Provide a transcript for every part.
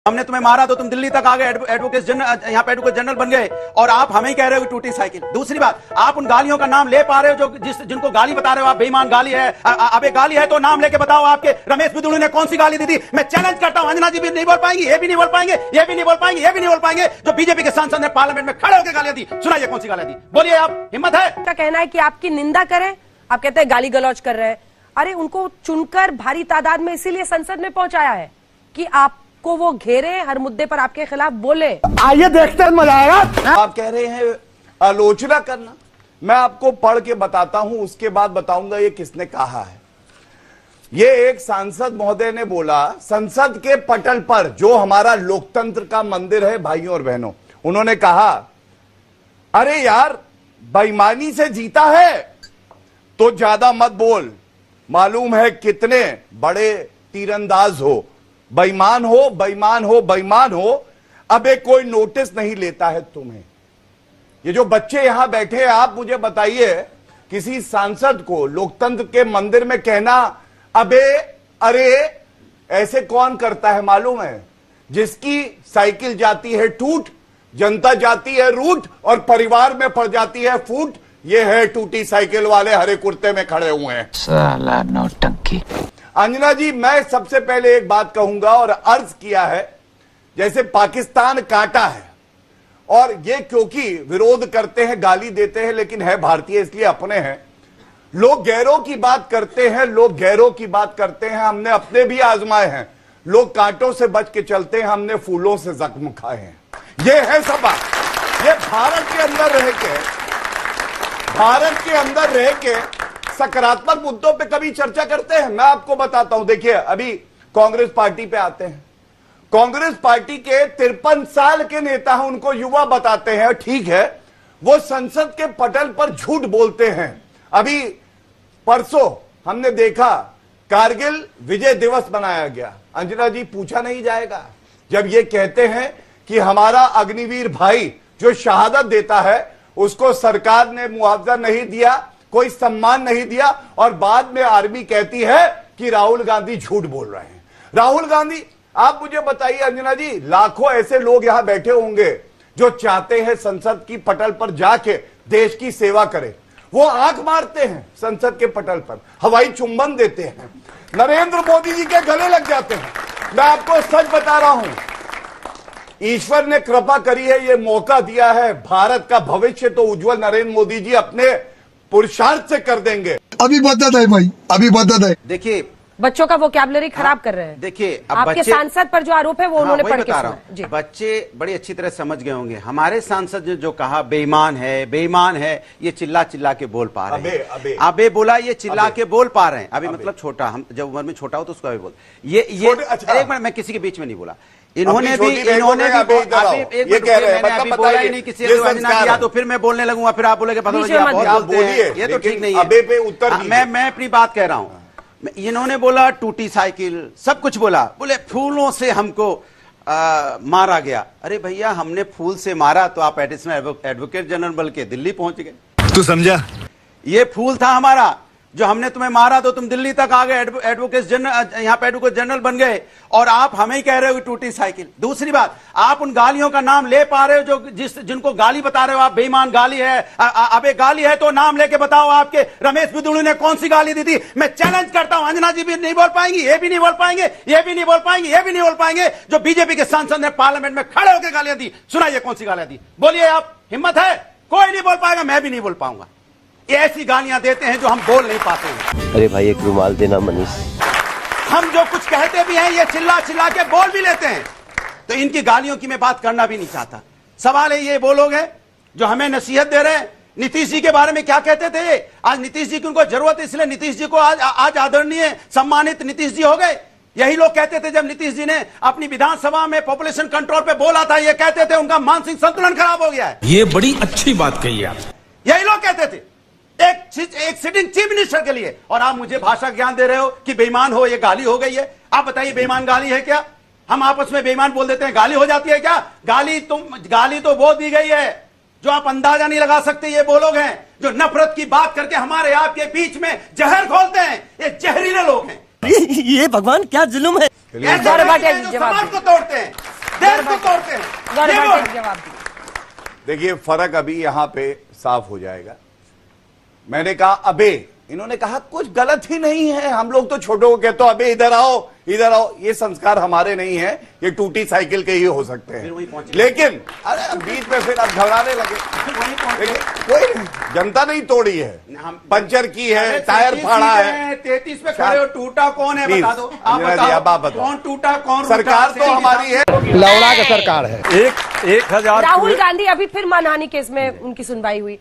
हमने तुम्हें मारा तो तुम दिल्ली तक आ गए, एडवोकेट जनरल, यहाँ पे एडवोकेट जनरल बन गए, और आप हमें ही कह रहे हो टूटी साइकिल। दूसरी बात, आप उन गालियों का नाम ले पा रहे हो जो जिनको गाली बता रहे हो आप, बेईमान गाली है। अबे गाली है तो नाम लेके बताओ, आपके रमेश बिदुड़ू ने कौन सी गाली दी थी? मैं चैलेंज करता हूं, अंजना जी भी नहीं बोल पाएंगी, ये भी नहीं बोल पाएंगे, ये भी नहीं बोल पाएंगे, ये भी नहीं बोल पाएंगे। जो बीजेपी के सांसद ने पार्लियामेंट में खड़े होकर गालियां दी, सुनाइए कौन सी गालियां दी, बोलिए आप, हिम्मत है? का कहना है कि आपकी निंदा करें, आप कहते हैं गाली गलौज कर रहे हैं। अरे उनको चुनकर भारी तादाद में इसीलिए संसद में पहुंचाया है कि आपको वो घेरे, हर मुद्दे पर आपके खिलाफ बोले। आइए देखते हैं, मजा आएगा। आप कह रहे हैं आलोचना करना, मैं आपको पढ़ के बताता हूं, उसके बाद बताऊंगा ये किसने कहा है। ये एक सांसद महोदय ने बोला, संसद के पटल पर जो हमारा लोकतंत्र का मंदिर है भाइयों और बहनों, उन्होंने कहा अरे यार बेईमानी से जीता है तो ज्यादा मत बोल, मालूम है कितने बड़े तीरंदाज हो, बेईमान हो, बेईमान हो, बेईमान हो, अबे कोई नोटिस नहीं लेता है तुम्हें। ये जो बच्चे यहां बैठे हैं, आप मुझे बताइए, किसी सांसद को लोकतंत्र के मंदिर में कहना अबे अरे ऐसे कौन करता है मालूम है? जिसकी साइकिल जाती है टूट, जनता जाती है रूट और परिवार में पड़ जाती है फूट, ये है टूटी साइकिल वाले हरे कुर्ते में खड़े हुए हैं। साला नौटंकी। अंजना जी, मैं सबसे पहले एक बात कहूंगा और अर्ज किया है, जैसे पाकिस्तान कांटा है और ये क्योंकि विरोध करते हैं, गाली देते हैं, लेकिन है भारतीय इसलिए अपने हैं। लोग गैरों की बात करते हैं, लोग गैरों की बात करते हैं, हमने अपने भी आजमाए हैं। लोग कांटों से बच के चलते हैं, हमने फूलों से जख्म खाए हैं। ये है सब बात। ये भारत के अंदर रह के सकारात्मक मुद्दों पे कभी चर्चा करते हैं? मैं आपको बताता हूं, देखिए अभी कांग्रेस पार्टी पे आते हैं। कांग्रेस पार्टी के 53 साल के नेता हैं, उनको युवा बताते हैं, ठीक है, वो संसद के पटल पर झूठ बोलते हैं। अभी परसों हमने देखा कारगिल विजय दिवस मनाया गया। अंजना जी, पूछा नहीं जाएगा जब ये कहते हैं कि हमारा अग्निवीर भाई जो शहादत देता है उसको सरकार ने मुआवजा नहीं दिया, कोई सम्मान नहीं दिया, और बाद में आर्मी कहती है कि राहुल गांधी झूठ बोल रहे हैं। राहुल गांधी, आप मुझे बताइए अंजना जी, लाखों ऐसे लोग यहां बैठे होंगे जो चाहते हैं संसद की पटल पर जाके देश की सेवा करें, वो आंख मारते हैं संसद के पटल पर, हवाई चुंबन देते हैं, नरेंद्र मोदी जी के गले लग जाते हैं। मैं आपको सच बता रहा हूं, ईश्वर ने कृपा करी है, ये मौका दिया है, भारत का भविष्य तो उज्जवल नरेंद्र मोदी जी अपने पुरुषार्थ से कर देंगे। अभी बदत है भाई, अभी बदत है। देखिए, बच्चों का वोकैबुलरी खराब कर रहे हैं। देखिए, आपके सांसद पर जो आरोप है वो उन्होंने पढ़ के सुना जी। बच्चे बड़ी अच्छी तरह समझ गए होंगे। हमारे सांसद ने जो कहा बेईमान है, बेईमान है, ये चिल्ला चिल्ला के बोल पा रहे हैं। अबे बोला, ये चिल्ला के बोल पा रहे हैं। अभी मतलब छोटा, हम जब उम्र में छोटा हो तो उसको अभी बोल, ये अच्छा। एक मिनट, मैं किसी के बीच में नहीं बोला। इन्होंने भी बोला ही नहीं किसी किया, तो फिर मैं बोलने लगूंगा, फिर आप बोलेंगे ये तो ठीक नहीं है। मैं अपनी बात कह रहा हूं। इन्होंने बोला टूटी साइकिल, सब कुछ बोला, बोले फूलों से हमको मारा गया। अरे भैया, हमने फूल से मारा तो आप एडिशनल एडवोकेट जनरल बन के दिल्ली पहुंच गए। तू समझा? ये फूल था हमारा, जो हमने तुम्हें मारा तो तुम दिल्ली तक आ गए, एडवोकेट जनरल, यहाँ पे एडवोकेट जनरल बन गए, और आप हमें ही कह रहे हो टूटी साइकिल। दूसरी बात, आप उन गालियों का नाम ले पा रहे हो जो जिनको गाली बता रहे हो आप, बेईमान गाली है। अबे गाली है तो नाम लेके बताओ, आपके रमेश बिदुड़ू ने कौन सी गाली दी थी? मैं चैलेंज करता हूं, अंजना जी भी नहीं बोल पाएंगी, ये भी नहीं बोल पाएंगे, ये भी नहीं बोल पाएंगे, ये भी नहीं बोल पाएंगे। जो बीजेपी के सांसद ने पार्लियामेंट में खड़े होकर गालियां दी, सुनाइए कौन सी गालियां दी, बोलिए आप, हिम्मत है? कोई नहीं बोल पाएगा, मैं भी नहीं बोल पाऊंगा। ये ऐसी गालियां देते हैं जो हम बोल नहीं पाते हैं। अरे भाई, एक रुमाल देना मनीष। हम जो कुछ कहते भी हैं, ये चिल्ला चिल्ला के बोल भी लेते हैं। तो इनकी गालियों की मैं बात करना भी नहीं चाहता। सवाल है, ये वो लोग हैं जो हमें नसीहत दे रहे हैं। नीतीश जी के बारे में क्या कहते थे? आज नीतीश जी की उनको जरूरत है, इसलिए नीतीश जी को आज आदरणीय सम्मानित नीतीश जी हो गए। यही लोग कहते थे जब नीतीश जी ने अपनी विधानसभा में पॉपुलेशन कंट्रोल पे बोला था, ये कहते थे उनका मानसिक संतुलन खराब हो गया है। ये बड़ी अच्छी बात कही आप। यही लोग कहते थे एक सिटिंग चीफ मिनिस्टर के लिए, और आप मुझे भाषा ज्ञान दे रहे हो कि बेईमान हो, ये गाली हो गई है। आप बताइए, बेईमान गाली है क्या? हम आपस में बेईमान बोल देते हैं, गाली हो जाती है क्या? गाली तो वो दी गई है जो आप अंदाजा नहीं लगा सकते। ये वो लोग हैं जो नफरत की बात करके हमारे आपके बीच में जहर घोलते हैं। ये जहरीले लोग हैं। ये भगवान क्या जुल्म है। समाज को तोड़ते हैं। गौरव ये वो भाटी है। ने जवाब दिया। देखिए फर्क अभी यहां पे साफ हो जाएगा। मैंने कहा अबे, इन्होंने कहा कुछ गलत ही नहीं है, हम लोग तो छोटों को कहते हो अबे इधर आओ इधर आओ। ये संस्कार हमारे नहीं है, ये टूटी साइकिल के ही हो सकते फिर वहीं हैं। पहुंचे। लेकिन अरे बीच में फिर अब घबराने लगे। वहीं पहुंचे। लेकिन कोई नहीं, जनता नहीं तोड़ी है, हम- पंचर की है, अरे टायर 33 फाड़ा सीटें है। हैं, 33 पे खड़े हो, टूटा कौन है Please, बता दो। आप अंजना जी, अब आप बताओ बताओ। कौन टूटा कौन सरकार तो हमारी है। लौड़ा का सरकार है। एक हजार राहुल गांधी अभी फिर मानहानि केस में उनकी सुनवाई हुई।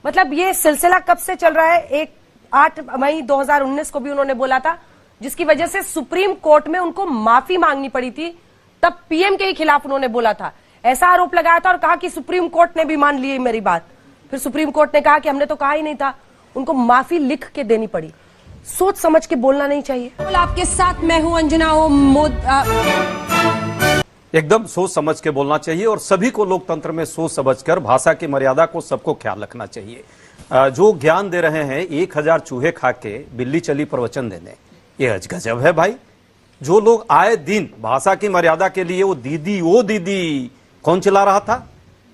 मतलब ये सिलसिला कब से चल रहा है? 8 मई 2019 को भी उन्होंने बोला था, जिसकी वजह से सुप्रीम कोर्ट में उनको माफी मांगनी पड़ी थी। तब पीएम के ही खिलाफ उन्होंने बोला था, ऐसा आरोप लगाया था और कहा कि सुप्रीम कोर्ट ने भी मान ली मेरी बात। फिर सुप्रीम कोर्ट ने कहा कि हमने तो कहा ही नहीं था, उनको माफी लिख के देनी पड़ी। सोच समझ के बोलना नहीं चाहिए। आपके साथ मैं हूं अंजना एकदम सोच समझ के बोलना चाहिए और सभी को लोकतंत्र में सोच समझकर भाषा की मर्यादा को सबको ख्याल रखना चाहिए। जो ज्ञान दे रहे हैं 1000 चूहे खा के बिल्ली चली प्रवचन देने, ये अजगजब है भाई। जो लोग आए दिन भाषा की मर्यादा के लिए वो दीदी कौन चला रहा था?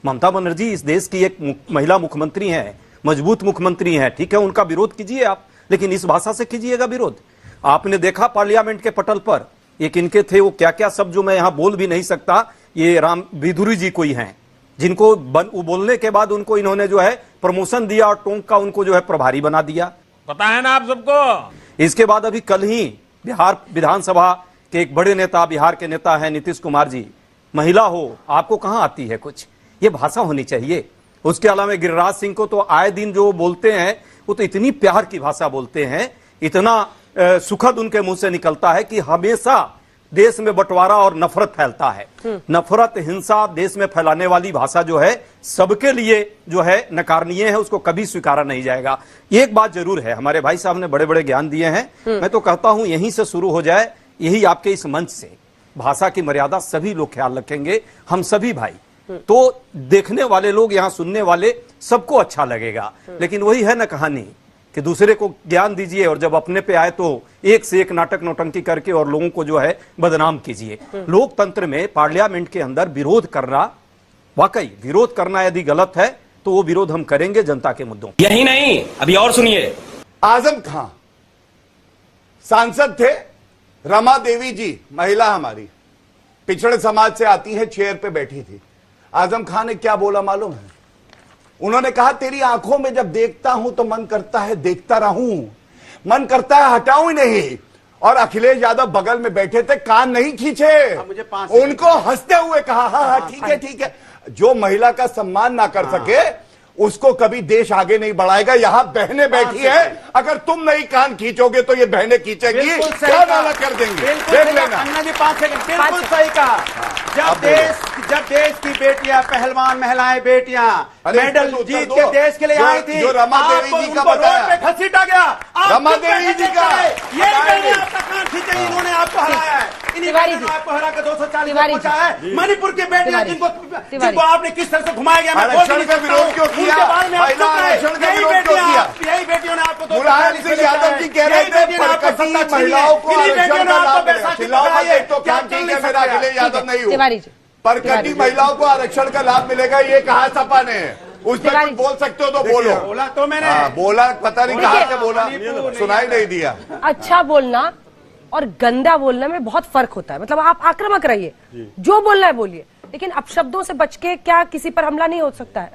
ममता बनर्जी इस देश की एक महिला मुख्यमंत्री हैं, मजबूत मुख्यमंत्री हैं। ठीक है, उनका विरोध कीजिए आप, लेकिन इस भाषा से कीजिएगा विरोध। आपने देखा पार्लियामेंट के पटल पर एक इनके थे, वो क्या क्या सब जो मैं यहां बोल भी नहीं सकता, ये राम विधुरी जी कोई हैं, जिनको वो बोलने के बाद उनको इन्होंने जो है प्रमोशन दिया और टोंक का उनको जो है प्रभारी बना दिया। पता है ना आप सबको। इसके बाद अभी कल ही बिहार विधानसभा के एक बड़े नेता, बिहार के नेता हैं नीतीश कुमार जी, महिला हो, आपको कहां आती है कुछ? ये भाषा होनी चाहिए। उसके अलावा गिरिराज सिंह को तो आए दिन जो बोलते हैं वो तो इतनी प्यार की भाषा बोलते हैं, इतना सुखद उनके मुंह से निकलता है कि हमेशा देश में बंटवारा और नफरत फैलता है। नफरत हिंसा देश में फैलाने वाली भाषा जो है सबके लिए जो है नकारनीय है, उसको कभी स्वीकारा नहीं जाएगा। एक बात जरूर है, हमारे भाई साहब ने बड़े बड़े ज्ञान दिए हैं, मैं तो कहता हूं यहीं से शुरू हो जाए, यही आपके इस मंच से। भाषा की मर्यादा सभी लोग ख्याल रखेंगे, हम सभी भाई, तो देखने वाले लोग, यहां सुनने वाले सबको अच्छा लगेगा। लेकिन वही है ना कहानी कि दूसरे को ज्ञान दीजिए और जब अपने पे आए तो एक से एक नाटक नौटंकी करके और लोगों को जो है बदनाम कीजिए। लोकतंत्र में पार्लियामेंट के अंदर विरोध करना, वाकई विरोध करना यदि गलत है तो वो विरोध हम करेंगे जनता के मुद्दों। यही नहीं, अभी और सुनिए। आजम खान सांसद थे, रमा देवी जी महिला हमारी पिछड़े समाज से आती है, चेयर पे बैठी थी। आजम खान ने क्या बोला मालूम है? उन्होंने कहा तेरी आंखों में जब देखता हूं तो मन करता है देखता रहूं, मन करता है हटाऊं ही नहीं। और अखिलेश यादव बगल में बैठे थे, कान नहीं खींचे, मुझे 5 उनको हंसते हुए कहा हाँ ठीक है ठीक है। जो महिला का सम्मान ना कर सके उसको कभी देश आगे नहीं बढ़ाएगा। यहां बहनें बैठी है, अगर तुम नहीं कान खींचोगे तो ये बहनें खींचेंगी, बिल्कुल सही क्या कहा। नाला कर देंगे, बिल्कुल देख सही लेना। कहा। अन्ना जी 5 सेकंड, बिल्कुल सही कहा। जब देश की बेटियां, पहलवान महिलाएं बेटियां अरे मेडल इसको जीत उत्तर के दो। देश के लिए आई थी, जो रमा देवी आपको जी का उनको रोड बताया। पे घसीटा गया, आप रमा चुप देवी बैठे जी का थे। ये बताएंगे। बहनें आपका कान खींचेंगी, इन्होंने आपको हराया है, इन्हीं तिवारी बहनों ने जी। आपको हरा के 240 तिवारी पहुंचा है। मणिपुर की बेटियां तिवारी। जिनको आपने किस तरह से घुमाया गया, मैं बोल आरक्षण नहीं का सकता विरोध हूं। क्यों किया? उनके बारे में आप महिला चुप रहे। आरक्षण का यही विरोध क्यों बेटियां- किया? यही बेटियों ने आपको मुलायम सिंह यादव जी कह रहे थे परकटी महिलाओं को आरक्षण का लाभ मिला। चिल्लाओ मत, एक तो काम ठीक है, मेरा अखिलेश यादव नहीं तिवारी हूँ। जी, परकटी महिलाओं को आरक्षण का लाभ मिलेगा, ये कहा सपा ने। उस पर तिवारी कुछ बोल सकते हो तो बोलो। बोला तो मैंने। हाँ, बोला, पता नहीं कहाँ से बोला, मणिपुर सुनाई नहीं दिया। अच्छा बोलना और गंदा बोलने में बहुत फर्क होता है। मतलब आप आक्रामक रहिए, जो बोलना है बोलिए, लेकिन अपशब्दों से बच के क्या किसी पर हमला नहीं हो सकता है।